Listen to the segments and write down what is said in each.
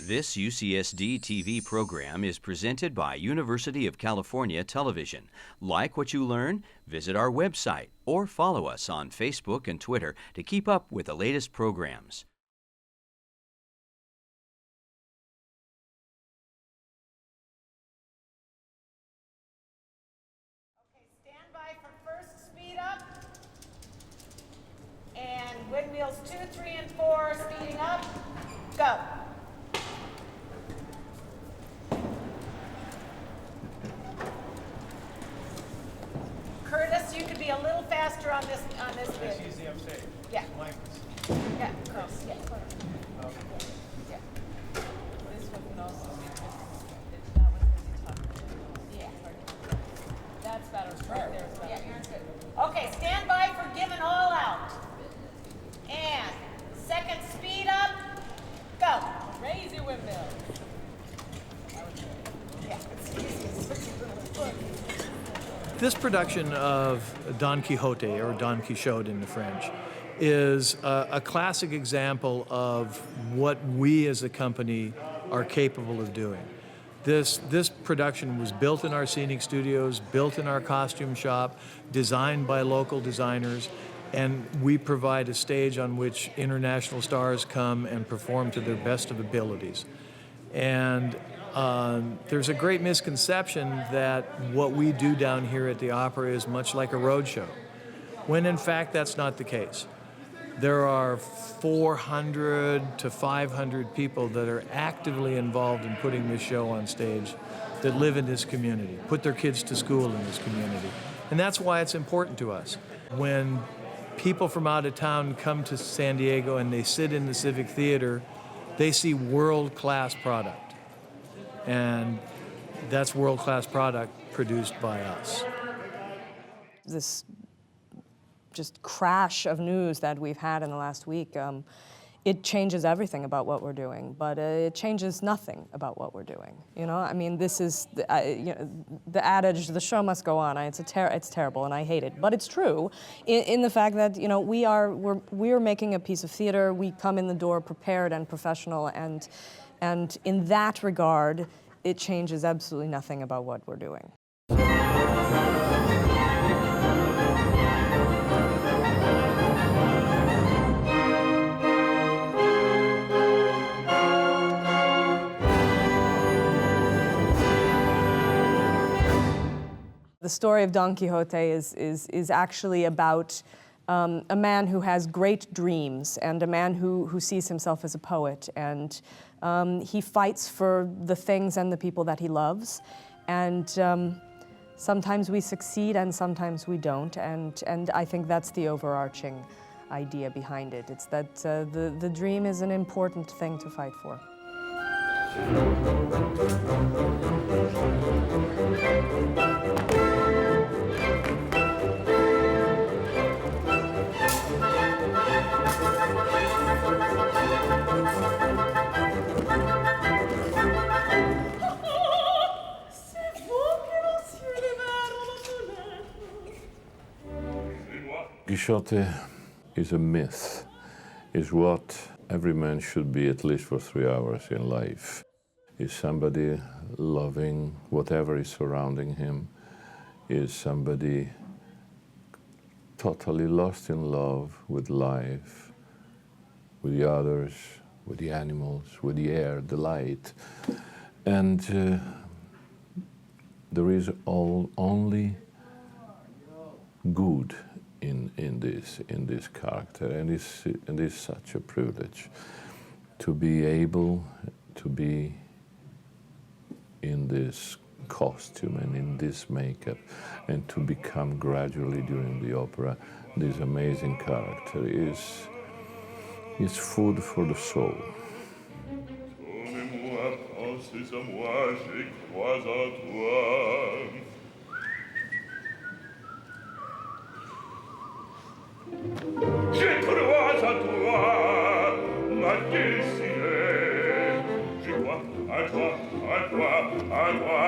This UCSD TV program is presented by University of California Television. Like what you learn? Visit our website or follow us on Facebook and Twitter to keep up with the latest programs. Okay, stand by for first speed up. And windmills 2, 3, and 4, speeding up. Go. Curtis, you could be a little faster on this bit. That's easy, I'm saying. Yeah. Mike. Yeah, Curtis, yeah. Okay. Yeah. This one can also be, that one can be tough. Yeah. That's better, right there is better. Yeah, you're good. Okay, stand by for giving all out. And second speed up. Go. Raise your windmill. Yeah, it's easy. This production of Don Quixote, or Don Quixote in the French, is a classic example of what we as a company are capable of doing. This production was built in our scenic studios, built in our costume shop, designed by local designers, and we provide a stage on which international stars come and perform to their best of abilities. And there's a great misconception that what we do down here at the opera is much like a roadshow, when in fact that's not the case. There are 400 to 500 people that are actively involved in putting this show on stage that live in this community, put their kids to school in this community. And that's why it's important to us. When people from out of town come to San Diego and they sit in the Civic Theater, they see world-class product. And that's world-class product produced by us. This just crash of news that we've had in the last week, it changes everything about what we're doing, but it changes nothing about what we're doing. You know, I mean, this is the adage, the show must go on. It's terrible, and I hate it, but it's true in the fact that we're making a piece of theater. We come in the door prepared and professional, and in that regard, it changes absolutely nothing about what we're doing. The story of Don Quixote is actually about a man who has great dreams and a man who sees himself as a poet, and he fights for the things and the people that he loves, and sometimes we succeed and sometimes we don't, and I think that's the overarching idea behind it. It's that the dream is an important thing to fight for. Quixote is a myth, is what every man should be at least for 3 hours in life. Is somebody loving whatever is surrounding him, is somebody totally lost in love with life, with the others, with the animals, with the air, the light. And there is only good in this character, and it's such a privilege to be able to be in this costume and in this makeup, and to become gradually during the opera this amazing character is food for the soul. Je crois à toi, ma destinée. Je crois à toi, à toi, à toi, à toi.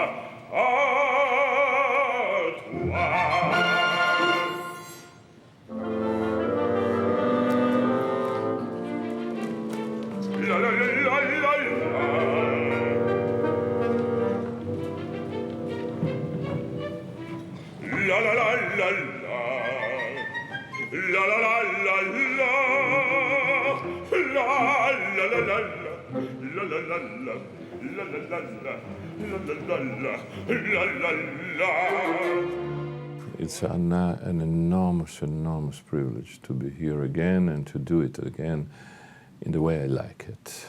La la la la la la. la la la la, la la la la, la la la la, la la. It's an enormous, enormous privilege to be here again and to do it again in the way I like it.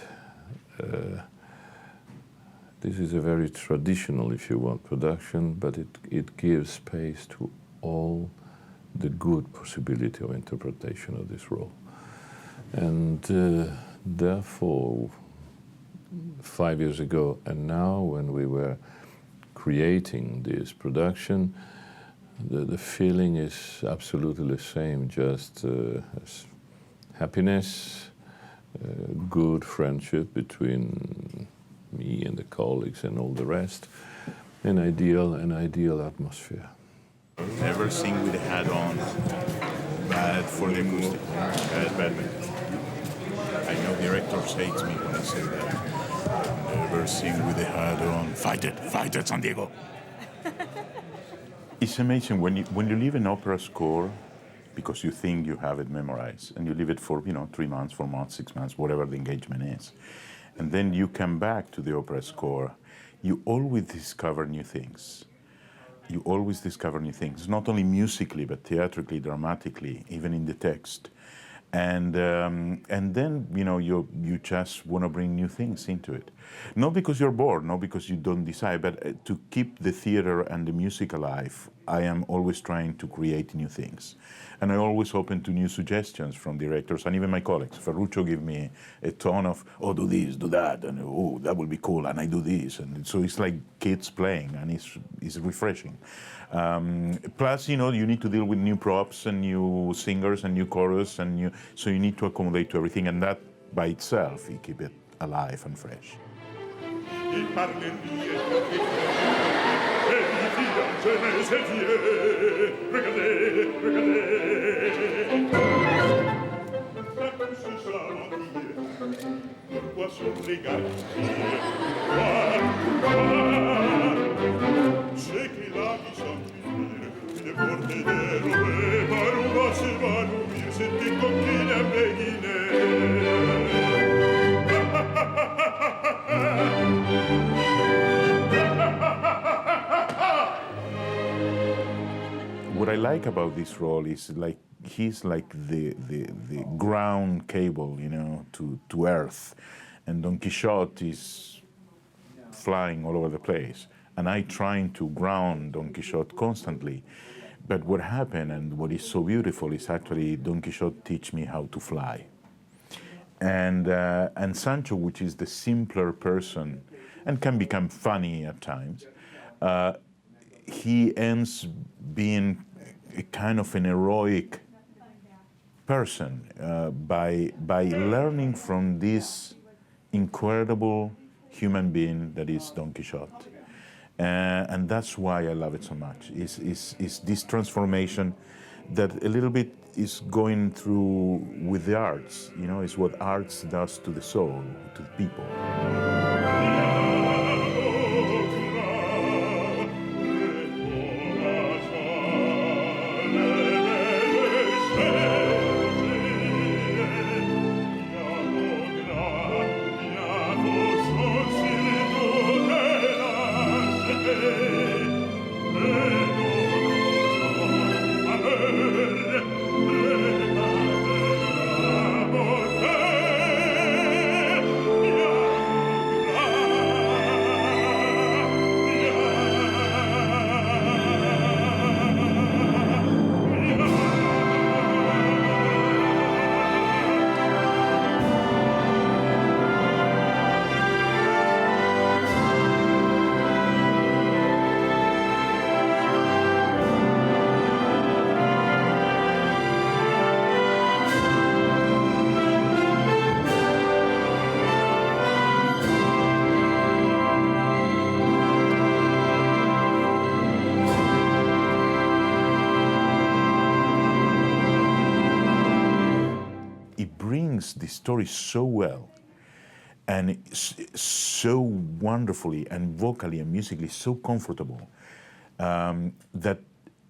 This is a very traditional, if you want, production, but it gives space to all the good possibility of interpretation of this role. And therefore, 5 years ago and now, when we were creating this production, the feeling is absolutely the same, just happiness, good friendship between me and the colleagues and all the rest, an ideal atmosphere. Never sing with the hat on. Bad for the acoustic. Bad. I know directors hate me when I say that. Never sing with the hat on. Fight it, San Diego. It's amazing when you leave an opera score because you think you have it memorized, and you leave it for 3 months, 4 months, 6 months, whatever the engagement is, and then you come back to the opera score. You always discover new things. You always discover new things, not only musically, but theatrically, dramatically, even in the text. And then, you just want to bring new things into it. Not because you're bored, not because you don't decide, but to keep the theater and the music alive, I am always trying to create new things. And I always open to new suggestions from directors and even my colleagues. Ferruccio give me a ton of, do this, do that, and that would be cool, and I do this. And so it's like kids playing, and it's refreshing. Plus, you need to deal with new props and new singers and new chorus, so you need to accommodate to everything, and that by itself, you keep it alive and fresh. What I like about this role is he's like the ground cable, to Earth, and Don Quixote is flying all over the place, and I trying to ground Don Quixote constantly. But what happened and what is so beautiful is actually Don Quixote teach me how to fly, and Sancho, which is the simpler person and can become funny at times, he ends being a kind of an heroic person by learning from this incredible human being that is Don Quixote. And that's why I love it so much. Is this transformation that a little bit is going through with the arts. It's what arts does to the soul, to the people. The story so well and so wonderfully and vocally and musically so comfortable that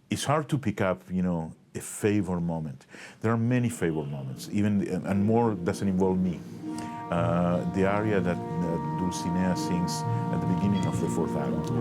it's hard to pick up, a favor moment. There are many favor moments, even and more doesn't involve me. the aria that Dulcinea sings at the beginning of the fourth act.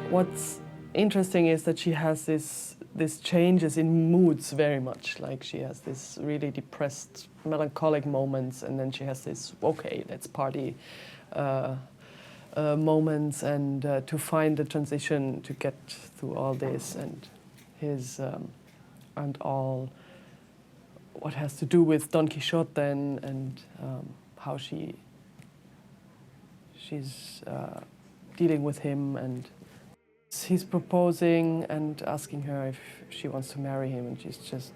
What's interesting is that she has this changes in moods very much. Like she has this really depressed, melancholic moments, and then she has this okay, let's party moments, and to find the transition to get through all this and his and all what has to do with Don Quixote then, and how she's dealing with him, and he's proposing and asking her if she wants to marry him, and she's just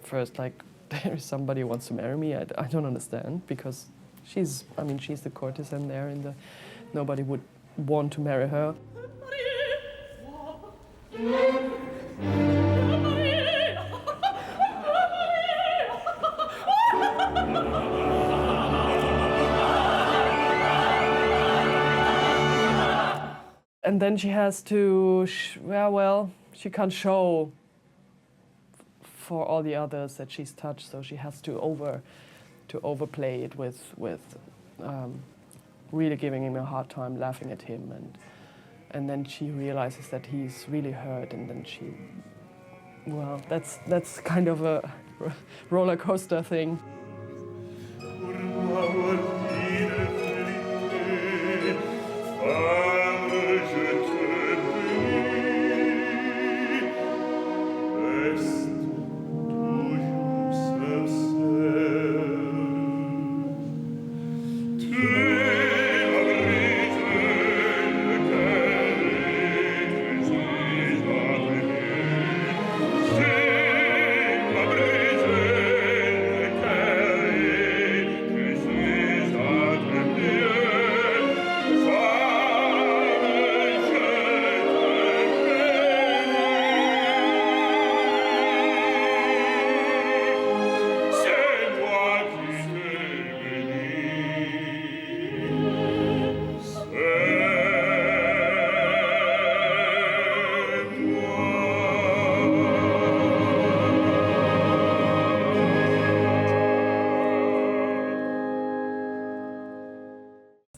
first like, there is somebody who wants to marry me? I don't understand, because she's the courtesan there, and nobody would want to marry her. And then she has to, she can't show for all the others that she's touched, so she has to overplay it with really giving him a hard time, laughing at him, and then she realizes that he's really hurt, and then she, that's kind of a roller coaster thing.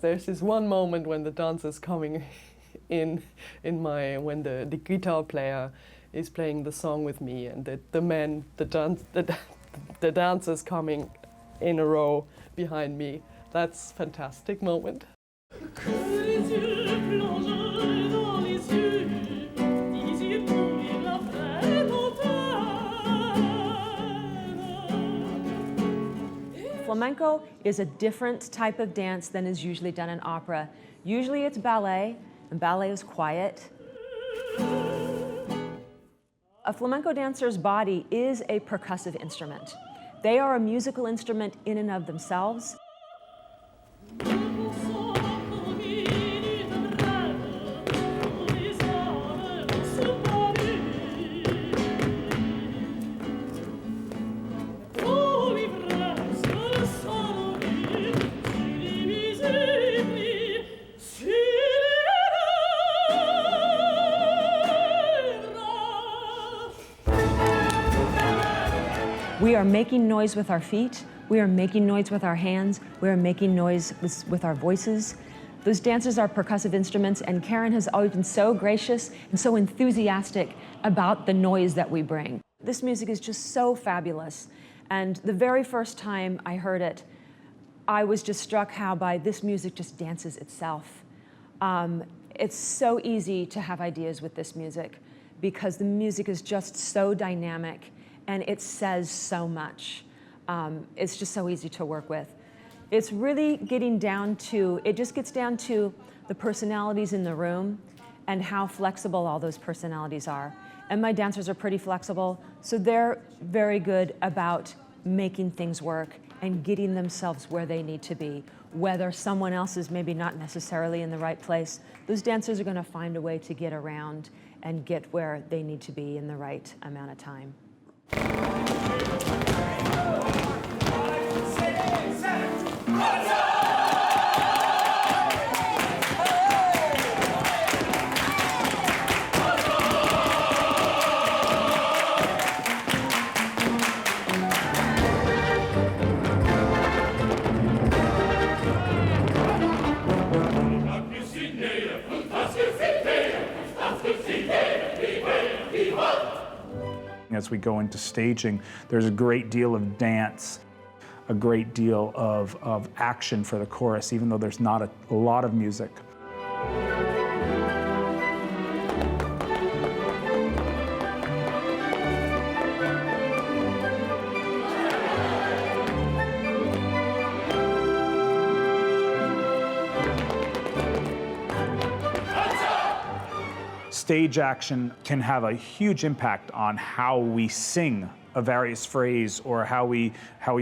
There's this one moment when the dancer's coming when the guitar player is playing the song with me, and the dancers coming in a row behind me. That's a fantastic moment. Flamenco is a different type of dance than is usually done in opera. Usually it's ballet, and ballet is quiet. A flamenco dancer's body is a percussive instrument. They are a musical instrument in and of themselves. We are making noise with our feet, we are making noise with our hands, we are making noise with our voices. Those dancers are percussive instruments, and Karen has always been so gracious and so enthusiastic about the noise that we bring. This music is just so fabulous, and the very first time I heard it, I was just struck how by this music just dances itself. It's so easy to have ideas with this music because the music is just so dynamic and it says so much. It's just so easy to work with. It's really getting down to, it just gets down to the personalities in the room and how flexible all those personalities are. And my dancers are pretty flexible, so they're very good about making things work and getting themselves where they need to be. Whether someone else is maybe not necessarily in the right place, those dancers are gonna find a way to get around and get where they need to be in the right amount of time. As we go into staging, there's a great deal of dance, a great deal of action for the chorus, even though there's not a lot of music. Stage action can have a huge impact on how we sing a various phrase, or how we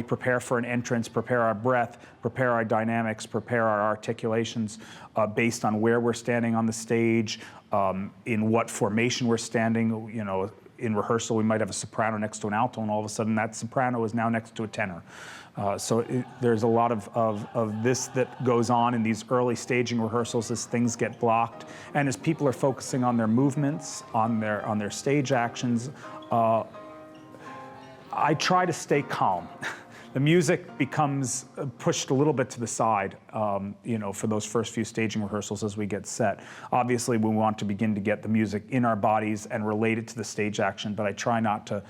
prepare for an entrance, prepare our breath, prepare our dynamics, prepare our articulations based on where we're standing on the stage, in what formation we're standing. You know, in rehearsal we might have a soprano next to an alto, and all of a sudden that soprano is now next to a tenor. There's a lot of this that goes on in these early staging rehearsals as things get blocked, and as people are focusing on their movements, on their stage actions. I try to stay calm. The music becomes pushed a little bit to the side, you know, for those first few staging rehearsals as we get set. Obviously, we want to begin to get the music in our bodies and relate it to the stage action, but I try not to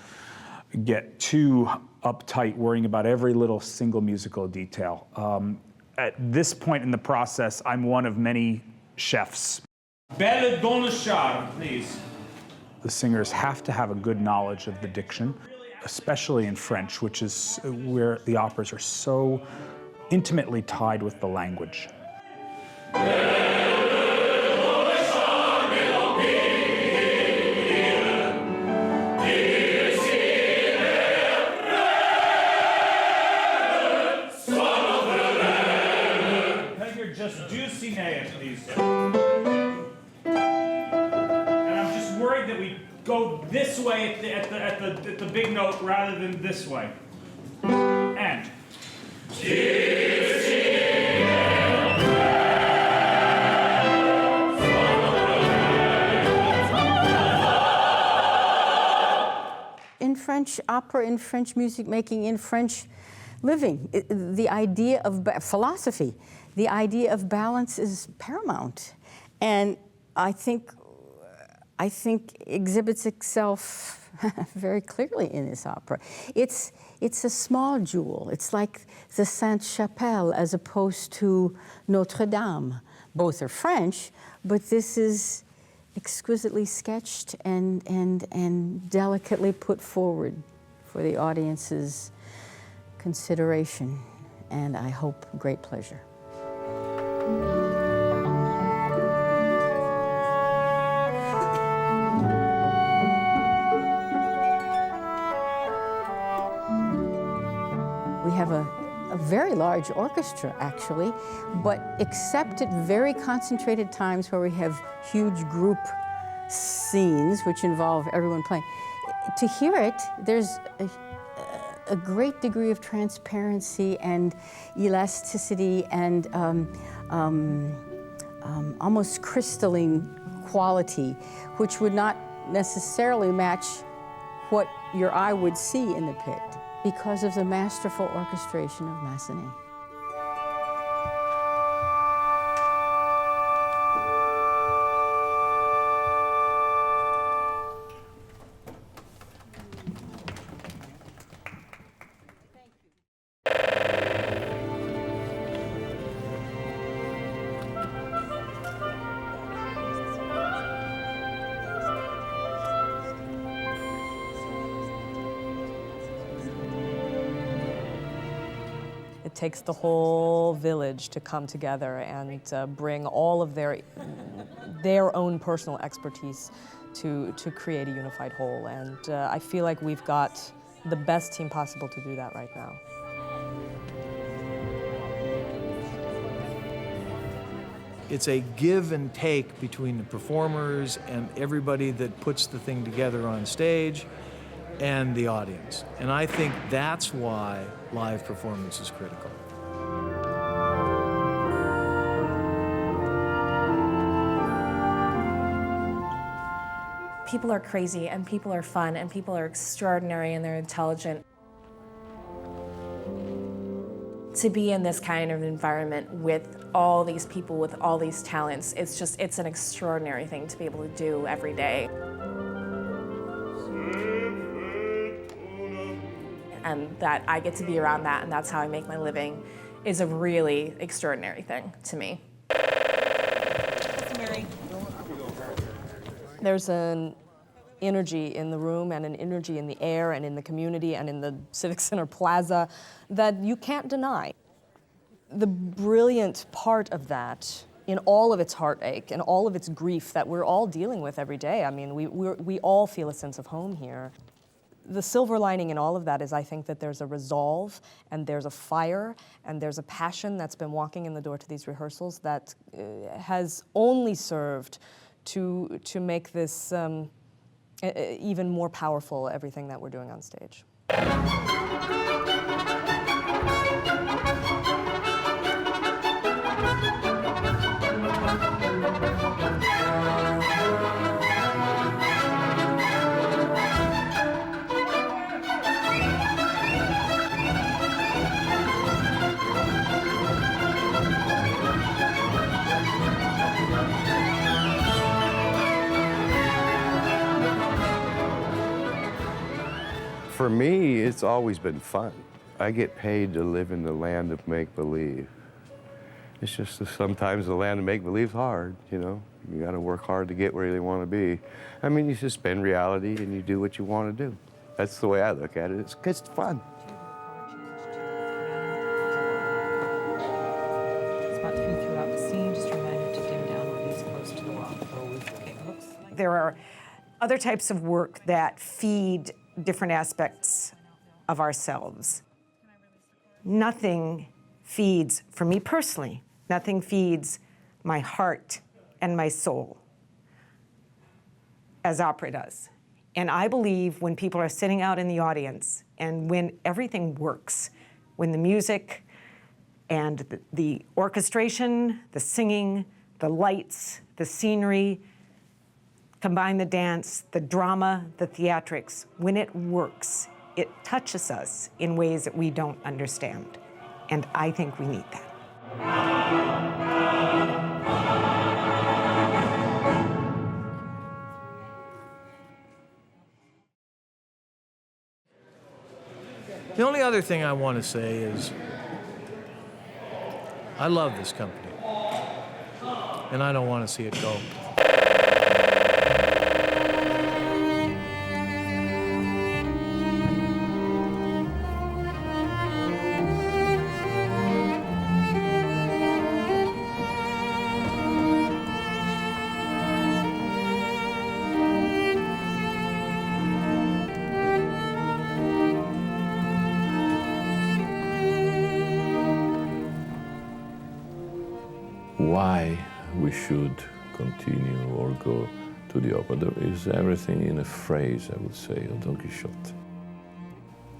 get too uptight worrying about every little single musical detail. At this point in the process, I'm one of many chefs. Belle dans le char, please. The singers have to have a good knowledge of the diction, especially in French, which is where the operas are so intimately tied with the language. Just juicy nails, please. And I'm just worried that we go this way at the big note rather than this way. And. In French opera, in French music making, in French living, the idea of philosophy, the idea of balance is paramount, and I think exhibits itself very clearly in this opera. It's a small jewel. It's like the Sainte-Chapelle as opposed to Notre Dame. Both are French, but this is exquisitely sketched and delicately put forward for the audience's consideration, and I hope great pleasure. We have a very large orchestra, actually, but except at very concentrated times where we have huge group scenes which involve everyone playing. To hear it, there's a great degree of transparency and elasticity and almost crystalline quality, which would not necessarily match what your eye would see in the pit because of the masterful orchestration of Massenet. It takes the whole village to come together and bring all of their own personal expertise to create a unified whole. And I feel like we've got the best team possible to do that right now. It's a give and take between the performers and everybody that puts the thing together on stage and the audience. And I think that's why live performance is critical. People are crazy, and people are fun, and people are extraordinary, and they're intelligent. To be in this kind of environment with all these people, with all these talents, it's an extraordinary thing to be able to do every day. And that I get to be around that, and that's how I make my living, is a really extraordinary thing to me. There's an energy in the room and an energy in the air and in the community and in the Civic Center Plaza that you can't deny. The brilliant part of that, in all of its heartache and all of its grief that we're all dealing with every day, I mean, we all feel a sense of home here. The silver lining in all of that is I think that there's a resolve and there's a fire and there's a passion that's been walking in the door to these rehearsals that has only served to make this even more powerful, everything that we're doing on stage. For me, it's always been fun. I get paid to live in the land of make-believe. It's just that sometimes the land of make-believe is hard, you know? You gotta work hard to get where you wanna be. I mean, you suspend reality and you do what you wanna do. That's the way I look at it. It's fun. It's about to be throughout the scene. Just a reminder to dim down or these close to the wall. Okay, it looks like There are other types of work that feed different aspects of ourselves. Nothing feeds, for me personally, nothing feeds my heart and my soul as opera does. And I believe when people are sitting out in the audience and when everything works, when the music and the orchestration, the singing, the lights, the scenery, combine the dance, the drama, the theatrics, when it works, it touches us in ways that we don't understand. And I think we need that. The only other thing I want to say is I love this company, and I don't want to see it go. why we should continue or go to the opera. There is everything in a phrase, I would say, of Don Quixote.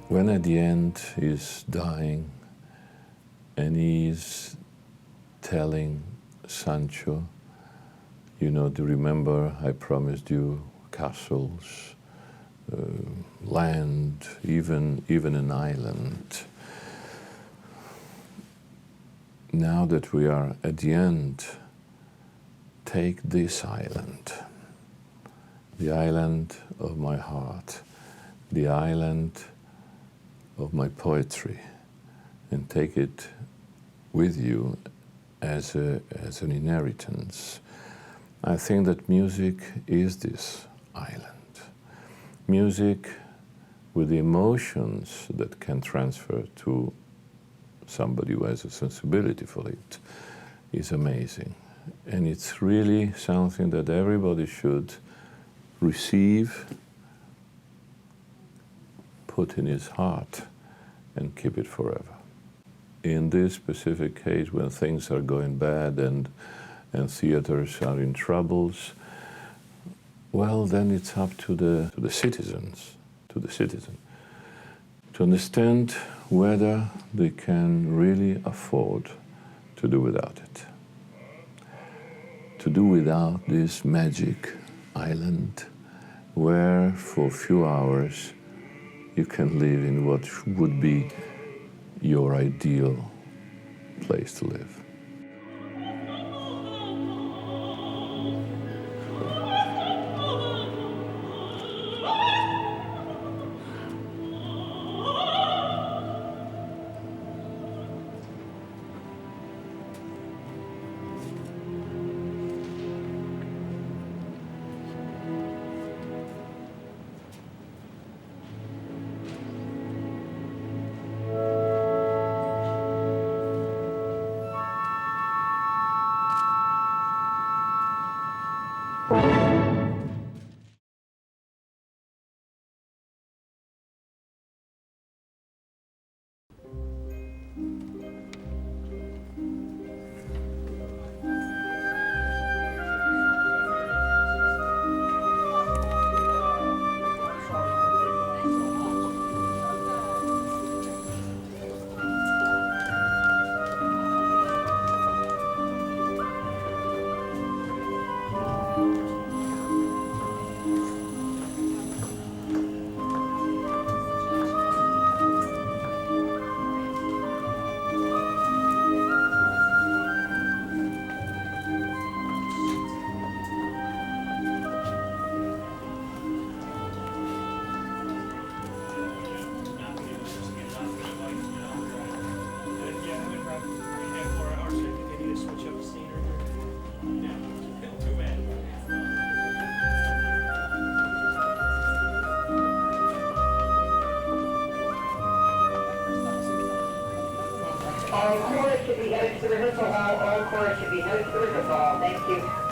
When at the end he's dying and he's telling Sancho, you know, do you remember I promised you castles, land, even an island. Now that we are at the end, take this island, the island of my heart, the island of my poetry, and take it with you as an inheritance. I think that music is this island. Music with the emotions that can transfer to somebody who has a sensibility for it is amazing. And it's really something that everybody should receive, put in his heart, and keep it forever. In this specific case, when things are going bad and theaters are in troubles, well, then it's up to the citizens, to understand whether they can really afford to do without it. To do without this magic island where for a few hours you can live in what would be your ideal place to live. All chorus should be headed to the rehearsal hall. All chorus should be headed to the rehearsal hall. Thank you.